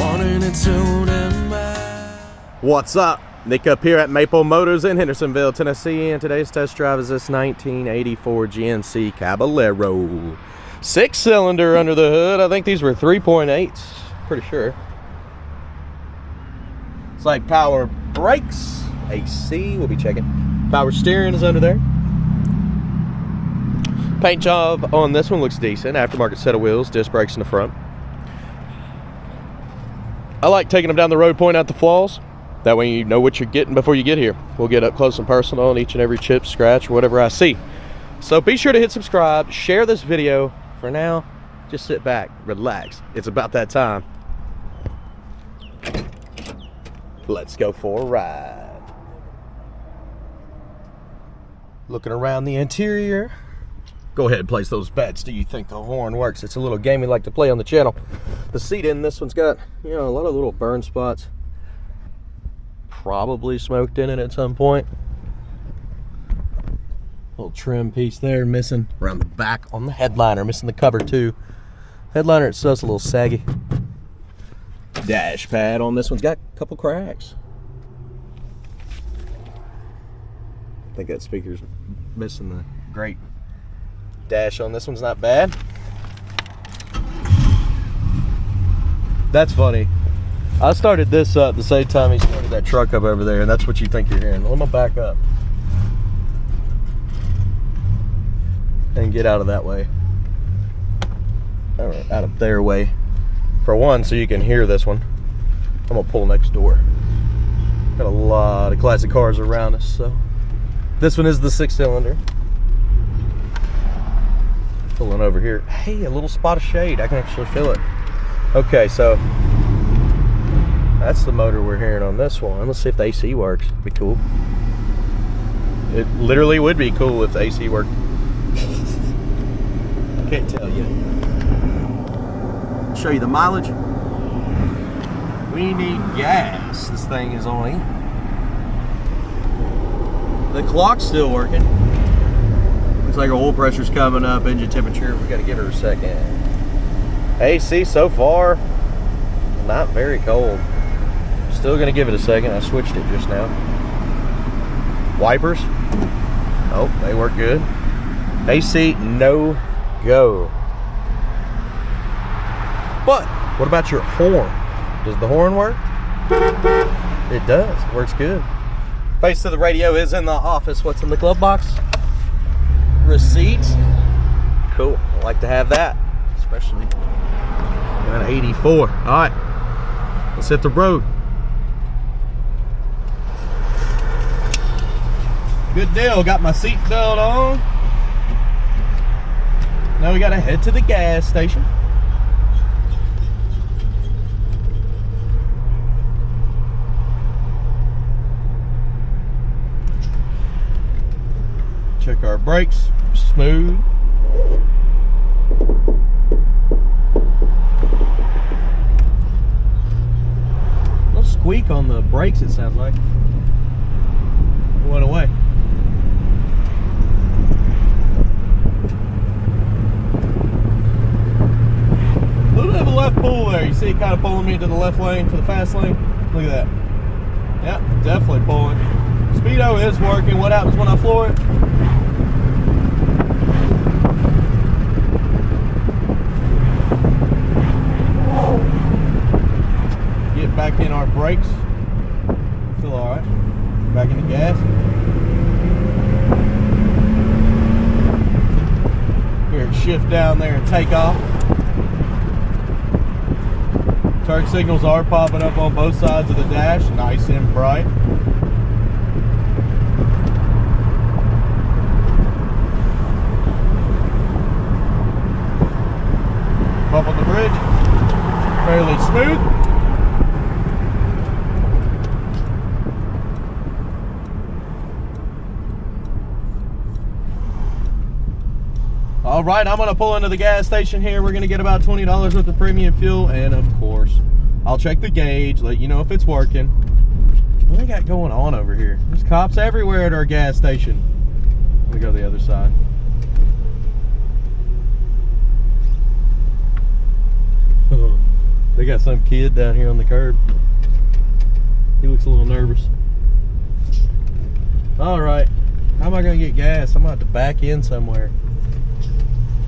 wanting it soon and bad. What's up? Nick up here at Maple Motors in Hendersonville, Tennessee, and today's test drive is this 1984 GMC Caballero. 6-cylinder under the hood. I think these were 3.8s, pretty sure. It's like power brakes, AC, we'll be checking. Power steering is under there. Paint job on this one looks decent. Aftermarket set of wheels, disc brakes in the front. I like taking them down the road, pointing out the flaws. That way you know what you're getting before you get here. We'll get up close and personal on each and every chip, scratch, or whatever I see. So be sure to hit subscribe, share this video. For now, just sit back, relax. It's about that time. Let's go for a ride. Looking around the interior. Go ahead and place those bets. Do you think the horn works? It's a little game we like to play on the channel. The seat in this one's got, you know, a lot of little burn spots. Probably smoked in it at some point. Little trim piece there missing around the back on the headliner, missing the cover too. Headliner itself's a little saggy. Dash pad on this one's got a couple cracks. I think that speaker's missing the grate. Dash on this one's not bad. That's funny. I started this up the same time he started that truck up over there, and that's what you think you're hearing. Let me back up and get out of that way. All right, out of their way. For one, so you can hear this one. I'm gonna pull next door. Got a lot of classic cars around us, so. This one is the 6-cylinder. Pulling over here. Hey, a little spot of shade. I can actually feel it. Okay, so that's the motor we're hearing on this one. Let's see if the AC works. Be cool. It literally would be cool if the AC worked. Can't tell you. Show you the mileage. We need gas. This thing is on E. The clock's still working. Looks like our oil pressure's coming up, engine temperature. We gotta give her a second. AC so far, not very cold. Still gonna give it a second. I switched it just now. Wipers. Oh, they work good. AC, no go. But what about your horn? Does the horn work? It does. It works good. Face to the radio is in the office. What's in the glove box? Receipts. Cool. I like to have that, especially at 84. All right, let's hit the road. Good deal. Got my seatbelt on. Now we gotta head to the gas station. Check our brakes. Smooth. Little squeak on the brakes, it sounds like. It went away. A little bit of a left pull there. You see it kind of pulling me to the left lane, to the fast lane. Look at that. Yep, definitely pulling. Speedo is working. What happens when I floor it? Get back in our brakes. Feel all right. Back in the gas. Here, shift down there and take off. Turn signals are popping up on both sides of the dash, nice and bright. Bump on the bridge, fairly smooth. All right, I'm gonna pull into the gas station here. We're gonna get about $20 worth of premium fuel, and of course, I'll check the gauge, let you know if it's working. What do we got going on over here? There's cops everywhere at our gas station. Let me go to the other side. They got some kid down here on the curb. He looks a little nervous. Alright, how am I going to get gas? I'm going to have to back in somewhere.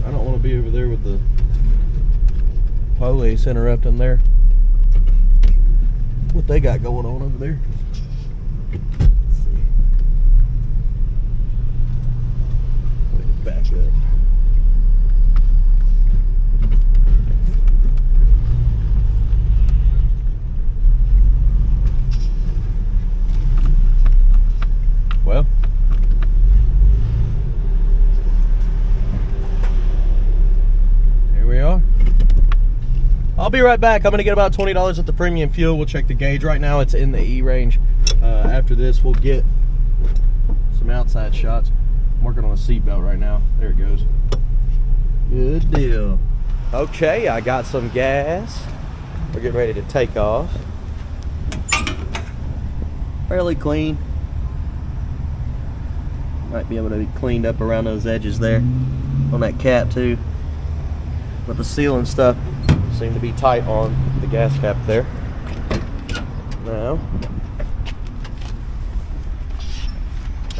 I don't want to be over there with the police interrupting there. What they got going on over there. Let's see. Let me back up. Well, here we are. I'll be right back. I'm going to get about $20 at the premium fuel. We'll check the gauge. Right now it's in the E range. After this, we'll get some outside shots. I'm working on a seatbelt right now. There it goes. Good deal. Okay, I got some gas. We're getting ready to take off. Fairly clean. Might be able to be cleaned up around those edges there on that cap too. But the seal and stuff seem to be tight on the gas cap there. Now,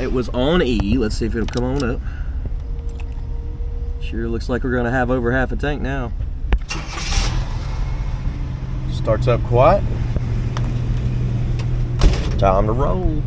it was on E. Let's see if it'll come on up. Sure looks like we're gonna have over half a tank now. Starts up quiet. Time to roll.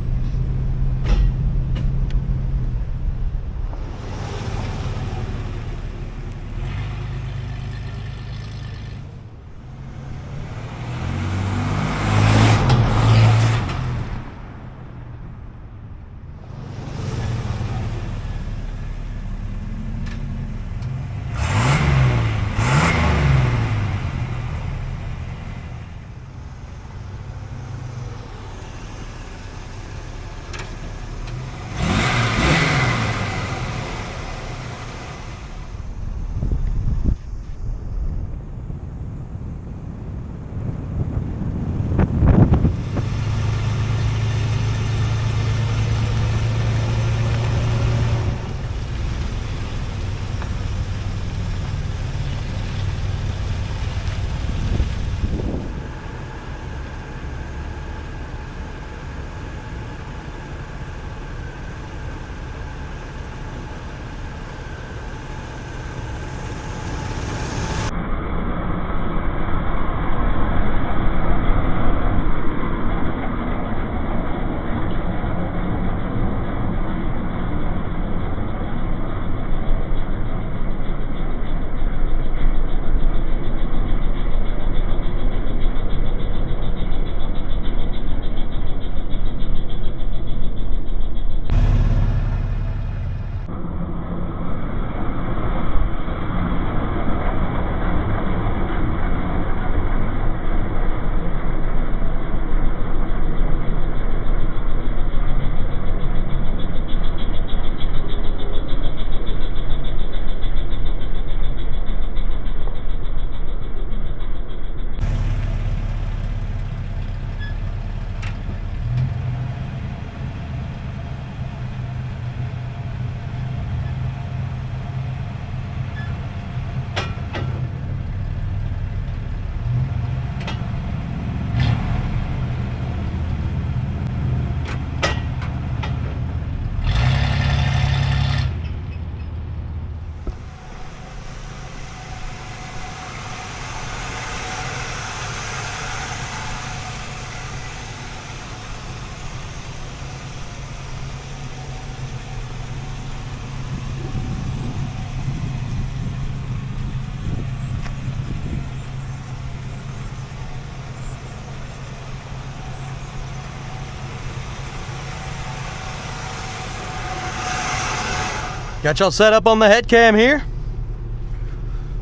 Got y'all set up on the head cam here.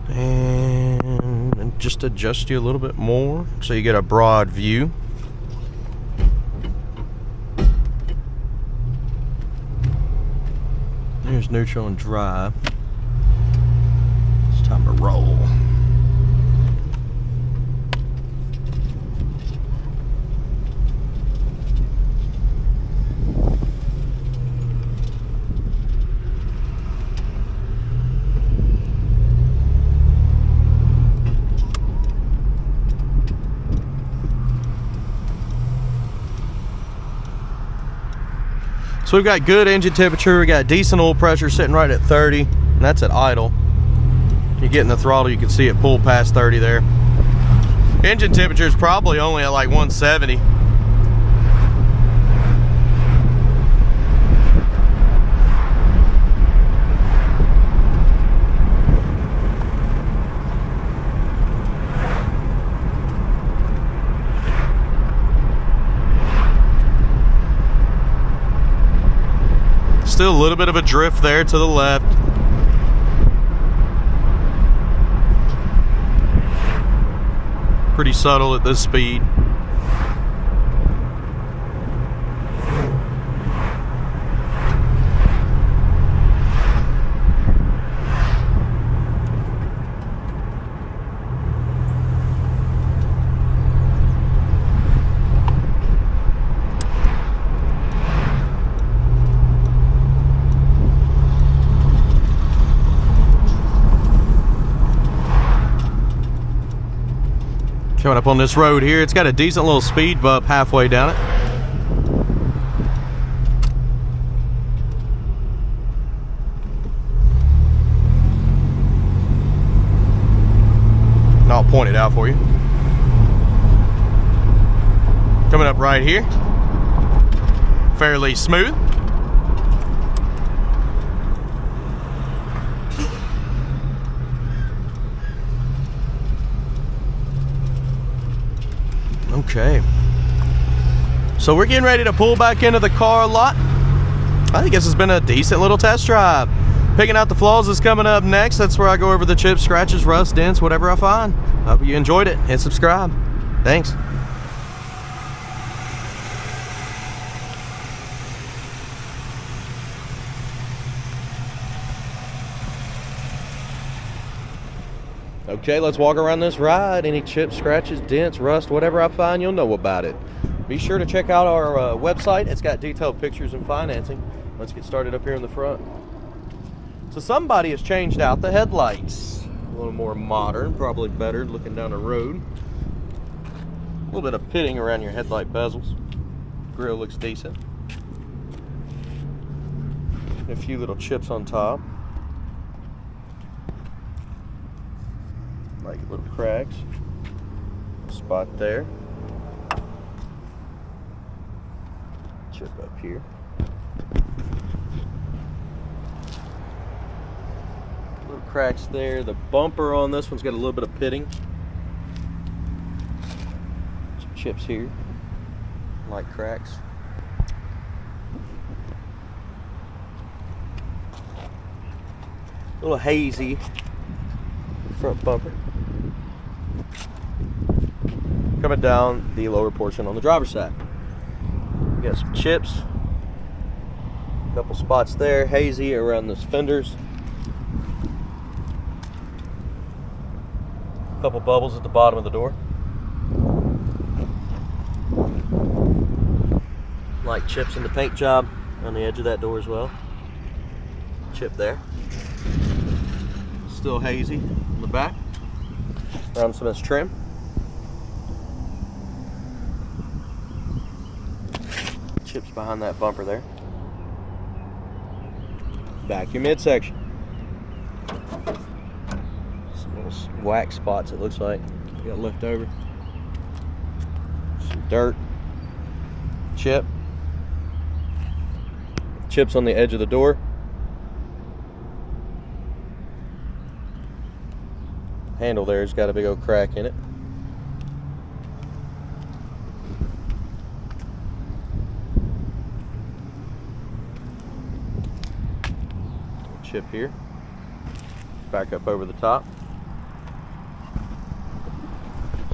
And just adjust you a little bit more so you get a broad view. There's neutral and drive. It's time to roll. So we've got good engine temperature, we got decent oil pressure sitting right at 30, and that's at idle. You get in the throttle, you can see it pull past 30 there. Engine temperature is probably only at like 170. Still a little bit of a drift there to the left. Pretty subtle at this speed. Coming up on this road here, it's got a decent little speed bump halfway down it. And I'll point it out for you. Coming up right here, fairly smooth. Okay, so we're getting ready to pull back into the car lot. I think this has been a decent little test drive. Picking out the flaws is coming up next. That's where I go over the chips, scratches, rust, dents, whatever I find. Hope you enjoyed it, and subscribe. Thanks. Okay, let's walk around this ride. Any chips, scratches, dents, rust, whatever I find, you'll know about it. Be sure to check out our website. It's got detailed pictures and financing. Let's get started up here in the front. So somebody has changed out the headlights. A little more modern, probably better looking down the road. A little bit of pitting around your headlight bezels. Grill looks decent. A few little chips on top. Like little cracks. Spot there. Chip up here. Little cracks there. The bumper on this one's got a little bit of pitting. Some chips here. Light cracks. A little hazy front bumper. Coming down the lower portion on the driver's side. We got some chips. A couple spots there, hazy around the fenders. A couple bubbles at the bottom of the door. Like chips in the paint job on the edge of that door as well. Chip there. Still hazy on the back. Around some of this trim. Chips behind that bumper there. Vacuum midsection. Some little wax spots it looks like we got left over. Some dirt. Chip. Chips on the edge of the door. Handle there's got a big old crack in it. Chip here. Back up over the top.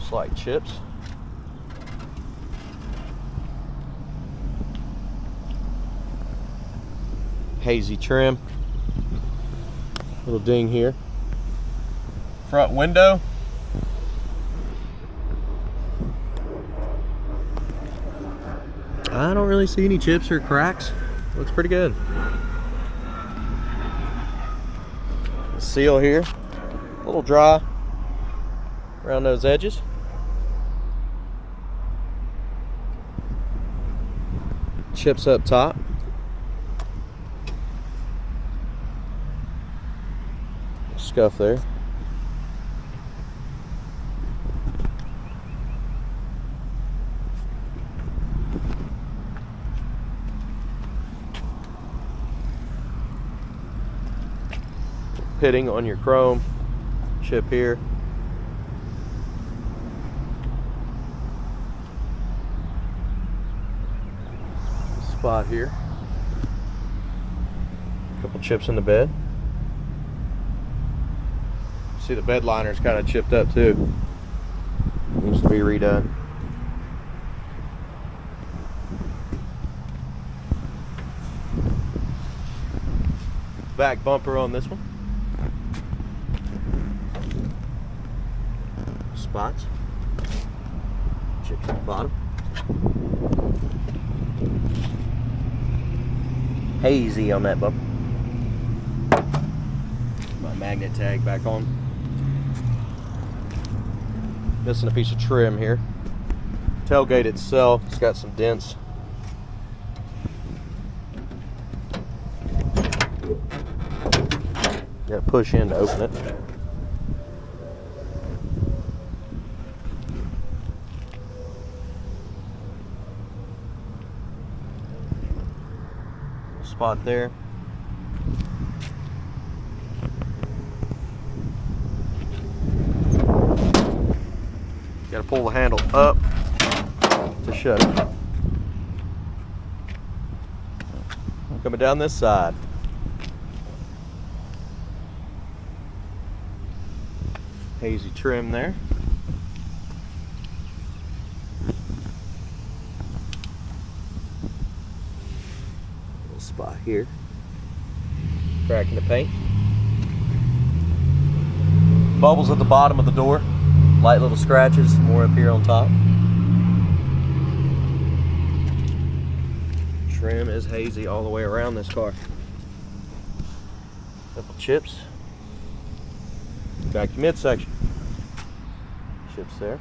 Slight chips. Hazy trim. Little ding here. Front window. I don't really see any chips or cracks. Looks pretty good. The seal here, a little dry around those edges. Chips up top. scuff there. Pitting on your chrome, chip here. Spot here. A couple chips in the bed. See, the bed liner's kind of chipped up too. Needs to be redone. Back bumper on this one. Spots. Chips at the bottom. Hazy on that bumper. My magnet tag back on. Missing a piece of trim here. Tailgate itself, it's got some dents. Got to push in to open it. Spot there. Got to pull the handle up to shut it. Coming down this side. Hazy trim there. Little spot here. Crack in the paint. Bubbles at the bottom of the door. Light little scratches, some more up here on top. Trim is hazy all the way around this car. Couple chips. Back to midsection. Chips there.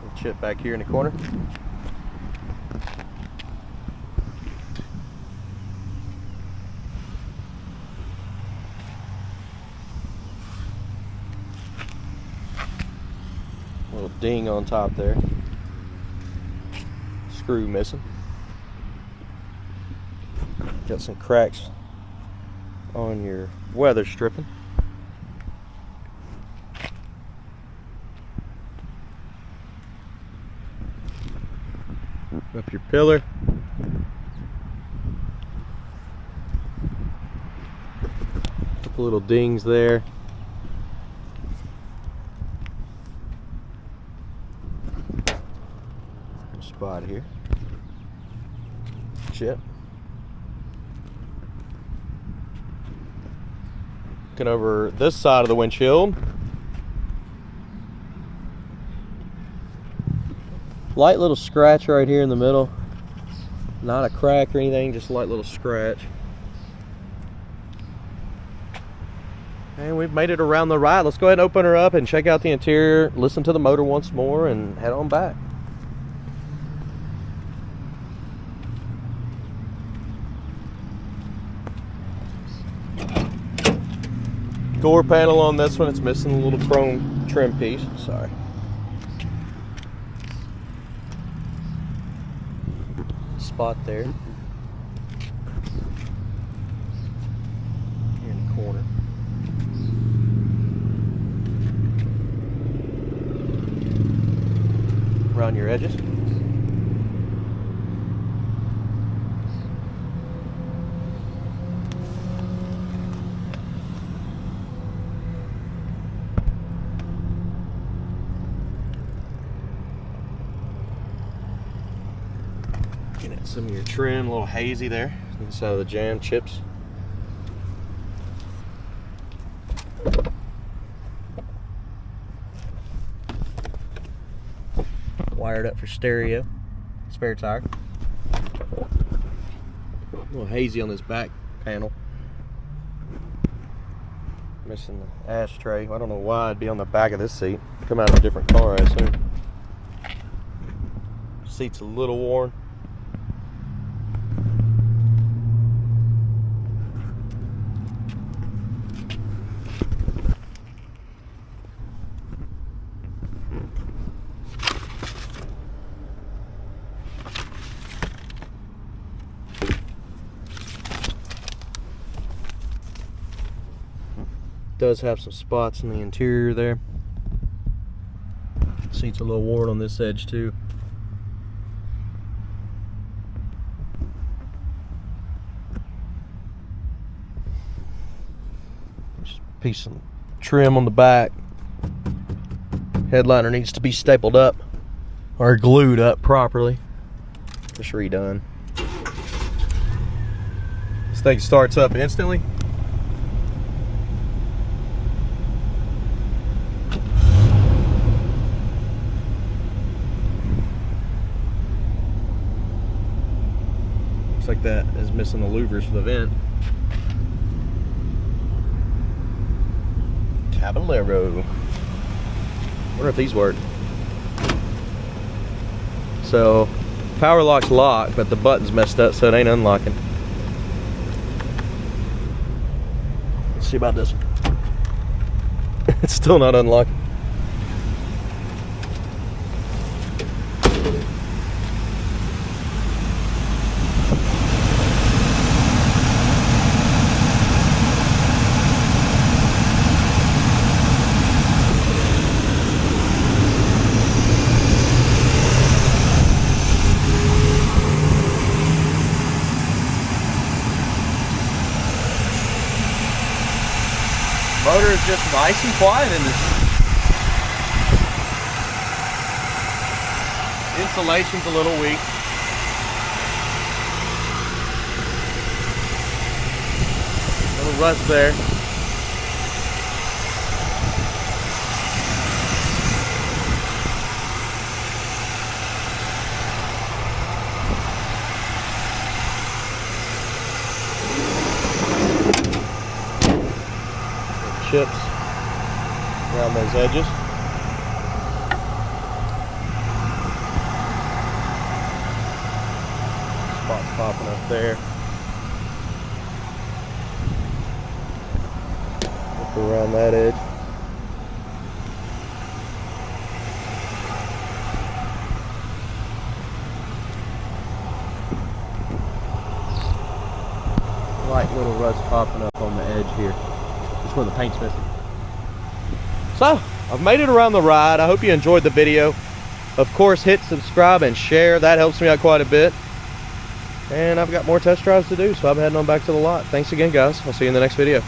Little chip back here in the corner. Little ding on top there. Screw missing. Got some cracks on your weather stripping. Up your pillar. Couple little dings there. Spot here. Chip. Looking over this side of the windshield. Light little scratch right here in the middle. Not a crack or anything, just a light little scratch. And we've made it around the ride. Let's go ahead and open her up and check out the interior, listen to the motor once more, and head on back. Door panel on this one, it's missing a little chrome trim piece. Sorry. Spot there. Here in the corner. Around your edges. Some of your trim, a little hazy there inside of the jam chips. Wired up for stereo, spare tire. A little hazy on this back panel. Missing the ashtray. I don't know why it'd be on the back of this seat. Come out of a different car, I assume. Seat's a little worn. Does have some spots in the interior there. Seat's a little worn on this edge too. Just a piece of trim on the back. Headliner needs to be stapled up or glued up properly. Just redone. This thing starts up instantly. Looks like that is missing the louvers for the vent. Caballero. Wonder if these work. So, power lock's locked, but the button's messed up, so it ain't unlocking. Let's see about this one. It's still not unlocking. Motor is just nice and quiet in this. Insulation's a little weak. Little rust there. Chips around those edges. Spots popping up there. Look around that edge. Light little rust popping up on the edge here. Where the paint's missing. So, I've made it around the ride. I hope you enjoyed the video. Of course, hit subscribe and share. That helps me out quite a bit. And I've got more test drives to do, so I'm heading on back to the lot. Thanks again, guys. I'll see you in the next video.